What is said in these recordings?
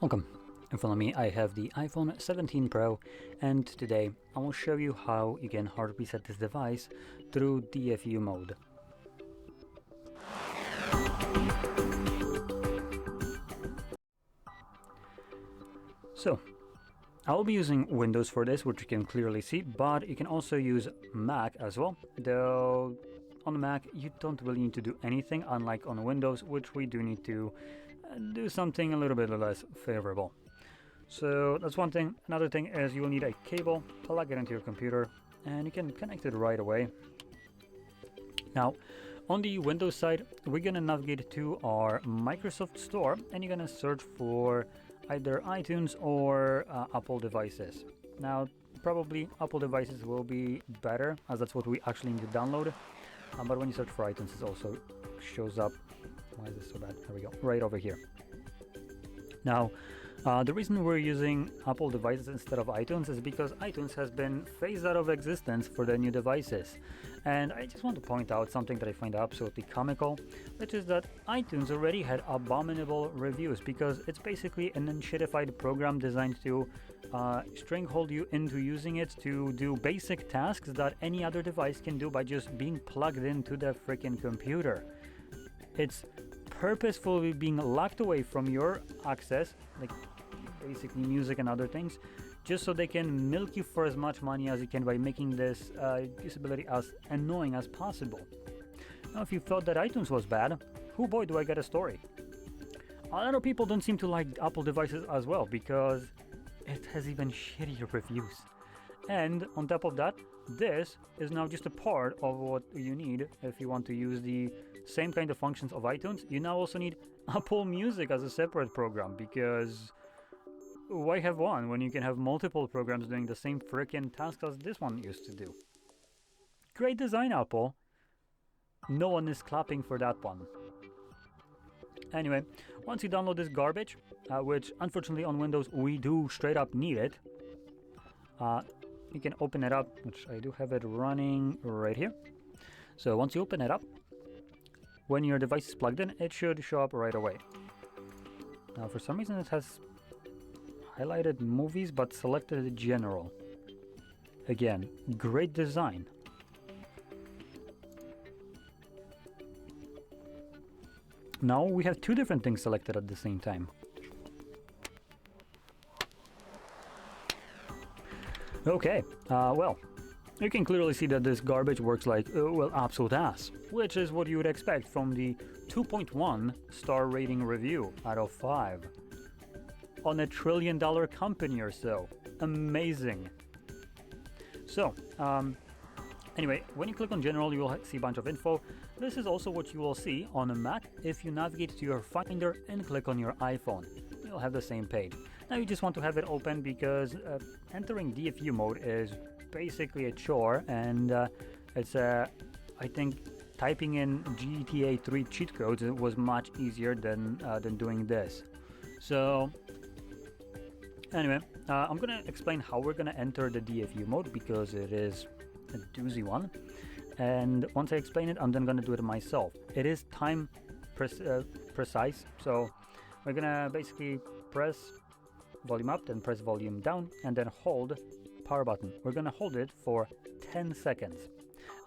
Welcome. In front of me I have the iPhone 17 Pro, and today I will show you how you can hard reset this device through DFU mode. So I will be using Windows for this, which you can clearly see, but you can also use Mac as well, though on the Mac you don't really need to do anything, unlike on Windows, which we do need to do something a little bit less favorable. So that's one thing. Another thing is you will need a cable, plug it into your computer, and you can connect it right away. Now, on the Windows side, we're gonna navigate to our Microsoft Store, and you're gonna search for either iTunes or Apple devices. Now, probably Apple devices will be better, as that's what we actually need to download. But when you search for iTunes, it also shows up. Why is this so bad? There we go, right over here. Now, the reason we're using Apple devices instead of iTunes is because iTunes has been phased out of existence for the new devices. And I just want to point out something that I find absolutely comical, which is that iTunes already had abominable reviews because it's basically an unshittified program designed to stringhold you into using it to do basic tasks that any other device can do by just being plugged into the freaking computer. It's purposefully being locked away from your access, like basically music and other things, just so they can milk you for as much money as you can by making this usability as annoying as possible. Now, if you thought that iTunes was bad, oh boy, do I get a story. A lot of people don't seem to like Apple devices as well because it has even shittier reviews. And on top of that, this is now just a part of what you need if you want to use the same kind of functions of iTunes. You now also need Apple Music as a separate program, because why have one when you can have multiple programs doing the same freaking tasks as this one used to do? Great design, Apple. No one is clapping for that one. Anyway, once you download this garbage, which unfortunately on Windows we do straight up need it, you can open it up, which I do have it running right here. So once you open it up, when your device is plugged in, it should show up right away. Now, for some reason it has highlighted movies but selected general. Again, great design. Now we have two different things selected at the same time. Okay, well, you can clearly see that this garbage works like, well, absolute ass, which is what you would expect from the 2.1 star rating review out of 5 on a $1 trillion company or so. Amazing. So, anyway, when you click on General, you will see a bunch of info. This is also what you will see on a Mac if you navigate to your Finder and click on your iPhone. You'll have the same page. Now you just want to have it open because entering DFU mode is basically a chore, and it's I think typing in GTA 3 cheat codes was much easier than doing this. So anyway, I'm gonna explain how we're gonna enter the DFU mode because it is a doozy one, and once I explain it, I'm then gonna do it myself. It is time precise, so we're gonna basically press volume up, then press volume down, and then hold power button. We're gonna hold it for 10 seconds.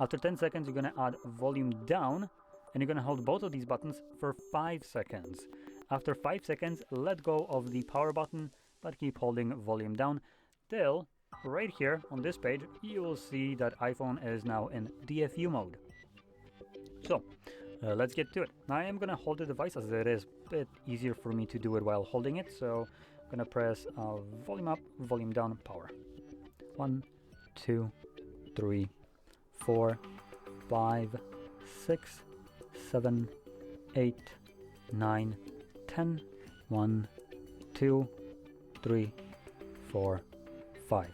After 10 seconds, you're gonna add volume down, and you're gonna hold both of these buttons for 5 seconds. After 5 seconds, let go of the power button, but keep holding volume down till right here on this page, you will see that iPhone is now in DFU mode. So let's get to it. Now I am gonna hold the device as it is a bit easier for me to do it while holding it, so I'm gonna press volume up, volume down, power. 1, 2, 3, 4, 5, 6, 7, 8, 9, 10. 1, 2, 3, 4, 5.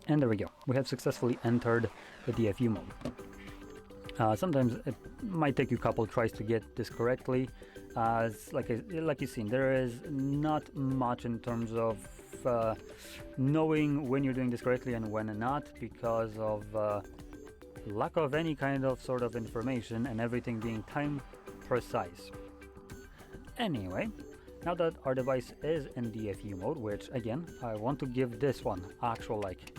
And there we go. We have successfully entered the DFU mode. Sometimes it might take you a couple tries to get this correctly. Like you've seen, there is not much in terms of knowing when you're doing this correctly and when not, because of lack of any kind of sort of information and everything being time precise. Anyway, now that our device is in DFU mode, which again, I want to give this one actual like,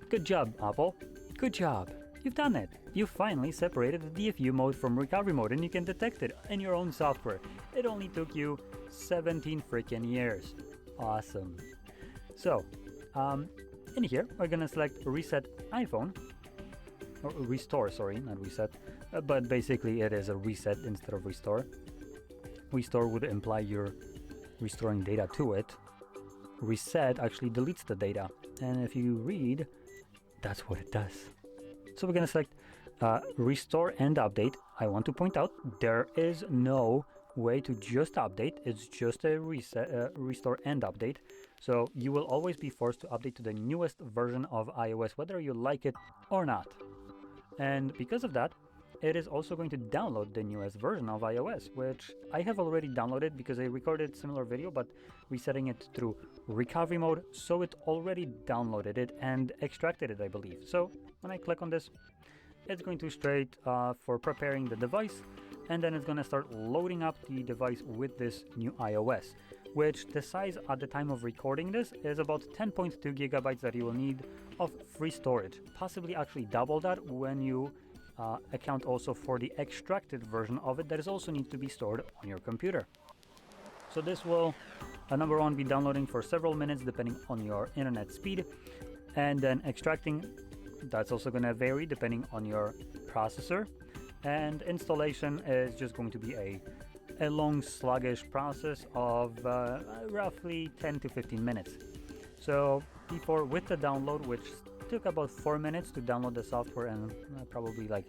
good job, Apple. Good job. You've done it. You finally separated the DFU mode from recovery mode, and you can detect it in your own software. It only took you 17 freaking years. Awesome. So, in here, we're gonna select Reset iPhone, or Restore, sorry, not Reset, but basically it is a reset instead of Restore. Restore would imply you're restoring data to it. Reset actually deletes the data, and if you read, that's what it does. So we're gonna select Restore and Update. I want to point out there is no way to just update. It's just a reset, Restore and Update. So you will always be forced to update to the newest version of iOS, whether you like it or not. And because of that, it is also going to download the newest version of iOS, which I have already downloaded because I recorded similar video, but resetting it through recovery mode, so it already downloaded it and extracted it, I believe. So when I click on this, it's going to straight for preparing the device, and then it's going to start loading up the device with this new iOS, which the size at the time of recording this is about 10.2 gigabytes that you will need of free storage, possibly actually double that when you account also for the extracted version of it that is also need to be stored on your computer. So this will, number one, be downloading for several minutes depending on your internet speed, and then extracting, that's also going to vary depending on your processor, and installation is just going to be a long sluggish process of roughly 10 to 15 minutes. So before, with the download, which took about 4 minutes to download the software and probably like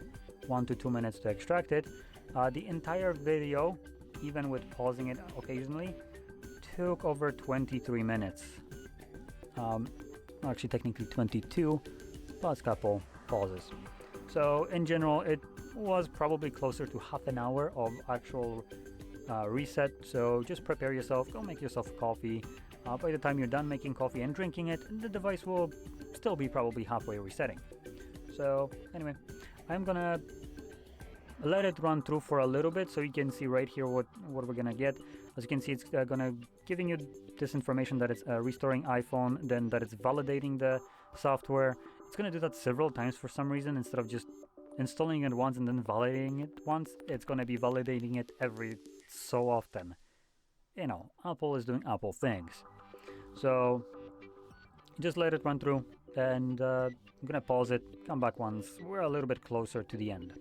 1 to 2 minutes to extract it, the entire video, even with pausing it occasionally, took over 23 minutes. Actually technically 22 plus couple pauses. So in general, it was probably closer to half an hour of actual reset. So just prepare yourself, go make yourself coffee. By the time you're done making coffee and drinking it, the device will still be probably halfway resetting. So anyway, I'm gonna let it run through for a little bit so you can see right here what we're gonna get. As you can see, it's gonna giving you this information that it's restoring iPhone, then that it's validating the software. It's gonna do that several times for some reason. Instead of just installing it once and then validating it once, it's gonna be validating it every so often. You know, Apple is doing Apple things. So just let it run through, and I'm gonna pause it, come back once we're a little bit closer to the end.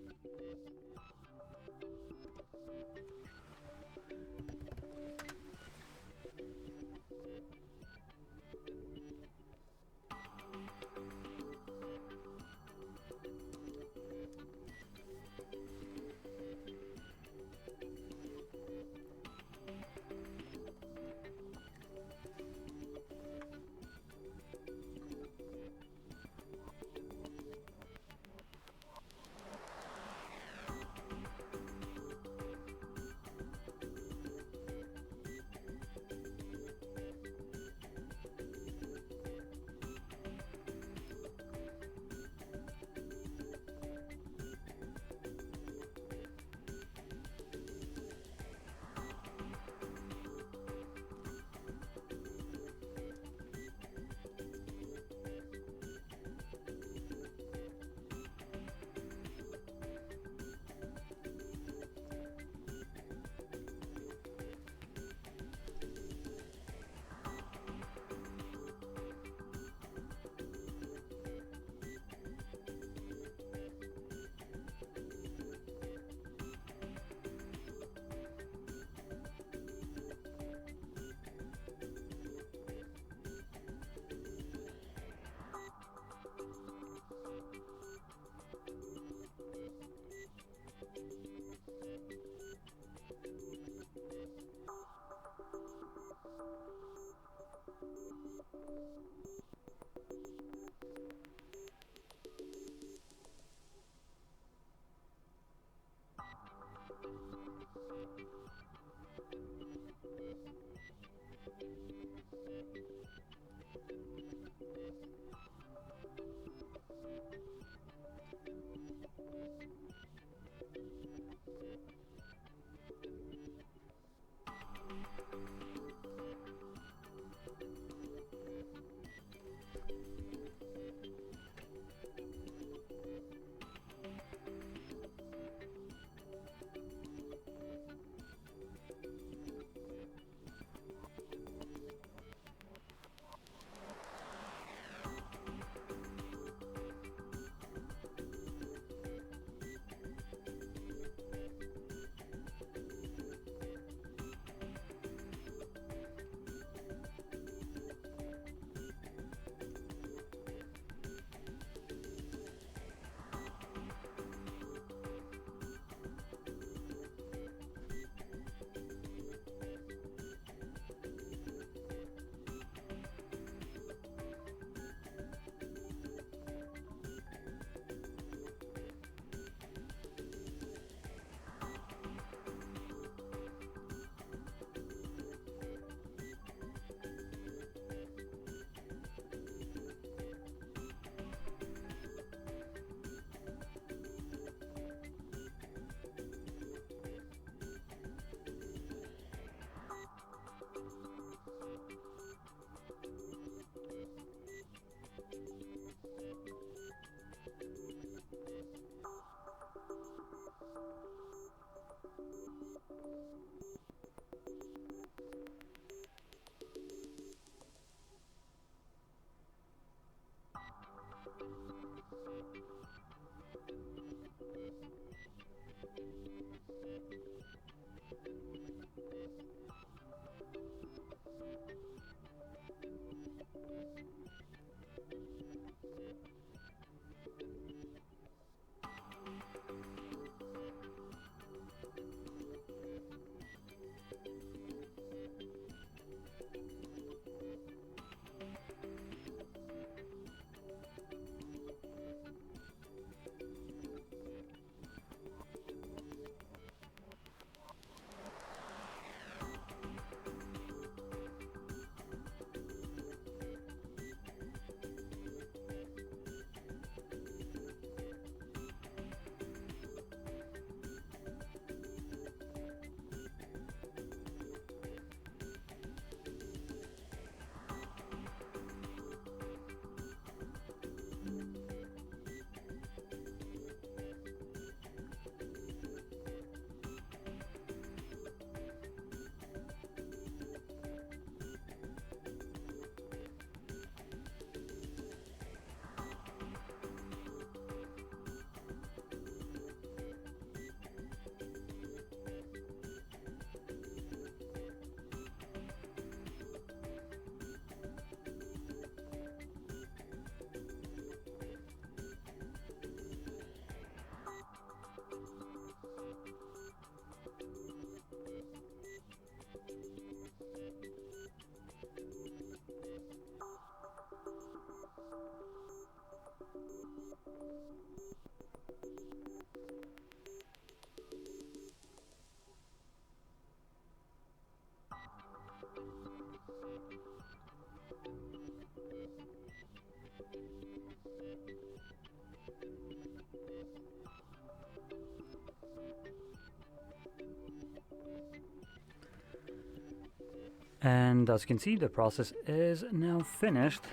And as you can see, the process is now finished,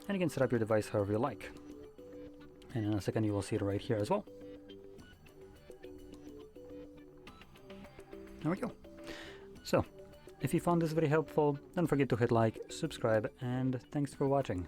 and you can set up your device however you like. And in a second you will see it right here as well. There we go. So, if you found this very helpful, don't forget to hit like, subscribe, and thanks for watching.